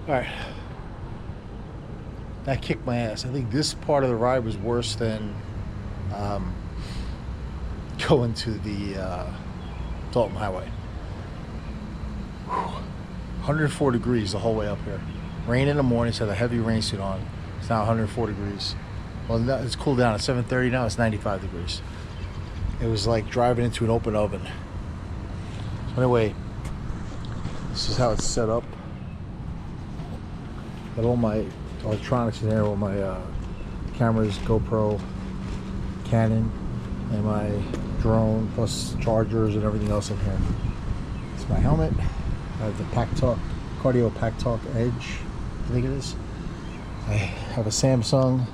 All right, that kicked my ass. I think this part of the ride was worse than um, going to the Dalton Highway. 104 degrees the whole way up here. Rain in the morning, so I had a heavy rain suit on. It's now 104 degrees. Well, it's cooled down at 7:30 now. It's 95 degrees. It was like driving into an open oven. So anyway, this is how it's set up. Got all my electronics in there, all my cameras, GoPro, Canon, and my drone, plus chargers and everything else in here. It's my helmet. I have the Pack Talk, Cardio Pack Talk Edge, I think it is. I have a Samsung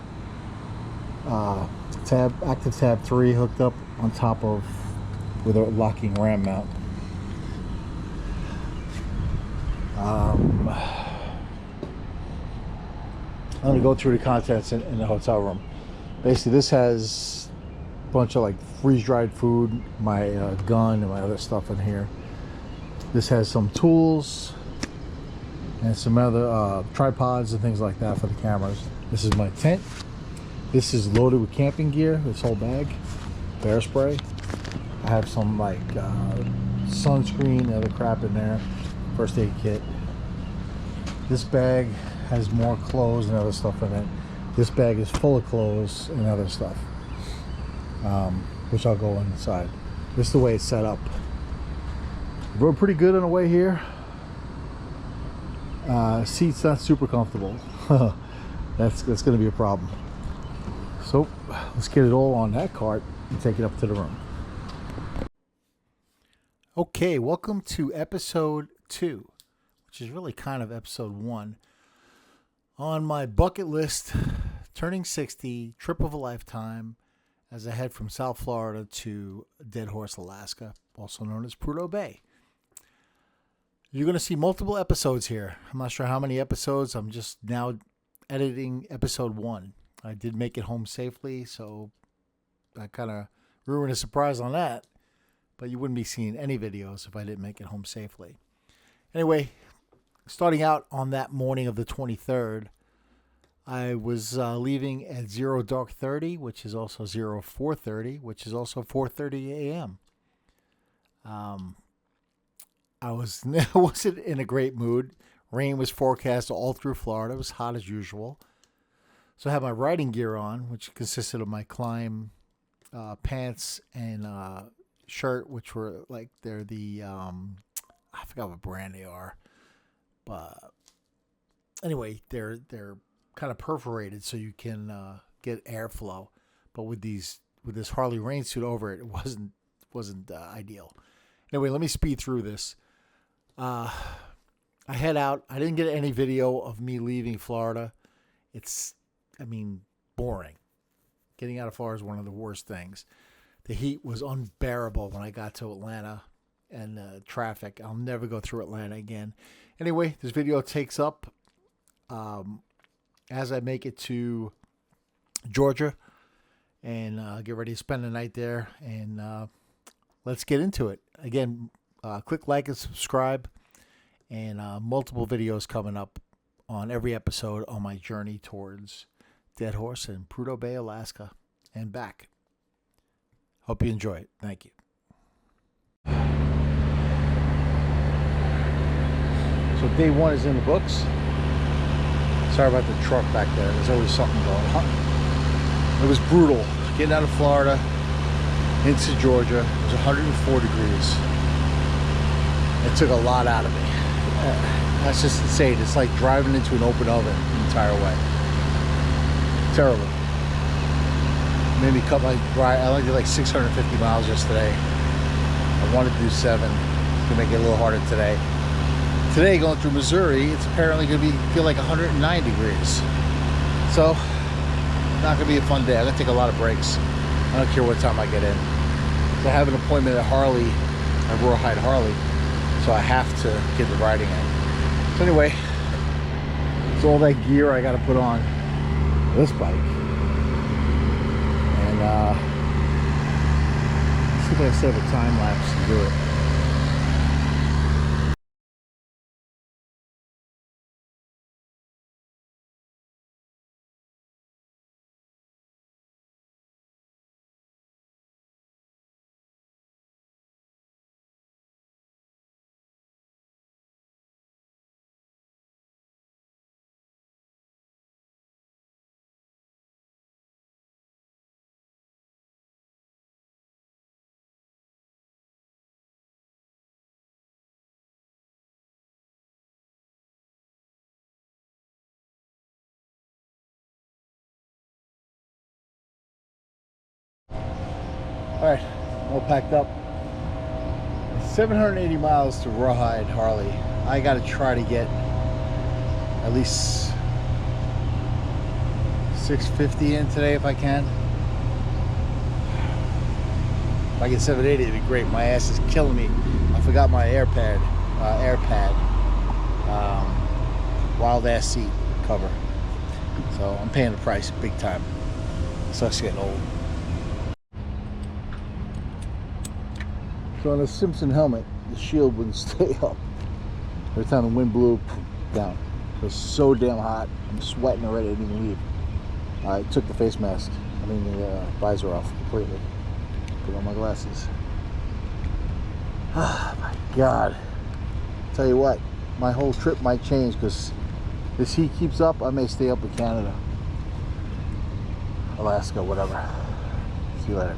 Active Tab 3 hooked up on top of with a locking RAM mount. I'm going to go through the contents in the hotel room. Basically, this has a bunch of like freeze-dried food, my gun, and my other stuff in here. This has some tools and some other tripods and things like that for the cameras. This is my tent. This is loaded with camping gear, this whole bag. Bear spray. I have some like sunscreen and other crap in there. First aid kit. This bag has more clothes and other stuff in it. This bag is full of clothes and other stuff, which I'll go inside. This is the way it's set up. Rode pretty good on the way here. Seat's not super comfortable. That's going to be a problem. So let's get it all on that cart and take it up to the room. Okay, welcome to episode 2, which is really kind of episode 1. On my bucket list, turning 60, trip of a lifetime, as I head from South Florida to Deadhorse, Alaska, also known as Prudhoe Bay. You're going to see multiple episodes here. I'm not sure how many episodes. I'm just now editing episode 1. I did make it home safely, so I kind of ruined a surprise on that. But you wouldn't be seeing any videos if I didn't make it home safely. Anyway, starting out on that morning of the 23rd, I was leaving at 0:30, which is also 04:30, which is also 4:30 a.m. I wasn't in a great mood. Rain was forecast all through Florida. It was hot as usual. So I had my riding gear on, which consisted of my climb pants and shirt, which were like they're the I forgot what brand they are, but anyway, they're kind of perforated so you can get airflow. But with this Harley rain suit over it, it wasn't ideal. Anyway, let me speed through this. I head out. I didn't get any video of me leaving Florida. It's boring. Getting out of Florida is one of the worst things. The heat was unbearable when I got to Atlanta, and traffic. I'll never go through Atlanta again. Anyway, this video takes up as I make it to Georgia and get ready to spend the night there. And let's get into it. Again, click like and subscribe, and multiple videos coming up on every episode on my journey towards Deadhorse and Prudhoe Bay, Alaska, and back. Hope you enjoy it. Thank you. So day 1 is in the books. Sorry about the truck back there. There's always something going on. It was brutal getting out of Florida into Georgia. It was 104 degrees. It took a lot out of me. That's just insane. It's like driving into an open oven the entire way. Terrible. Made me cut my ride. I only did like 650 miles yesterday. I wanted to do 7 to make it a little harder today. Today, going through Missouri, it's apparently going to feel like 109 degrees. So, not going to be a fun day. I'm going to take a lot of breaks. I don't care what time I get in. So I have an appointment at Harley, at Rawhide Harley. So I have to get the riding in. So anyway, it's all that gear I got to put on this bike. And let's see if I can set up a time lapse to do it. Alright, all packed up. 780 miles to Rawhide, Harley. I gotta try to get at least 650 in today if I can. If I get 780, it'd be great. My ass is killing me. I forgot my AirPad, wild ass seat cover. So I'm paying the price big time. Sucks getting old. So on a Simpson helmet, the shield wouldn't stay up. Every time the wind blew, down. It was so damn hot. I'm sweating already. I didn't even leave. I took the face mask, the visor off completely. Put on my glasses. Oh my God. Tell you what, my whole trip might change because this heat keeps up. I may stay up in Canada, Alaska, whatever. See you later.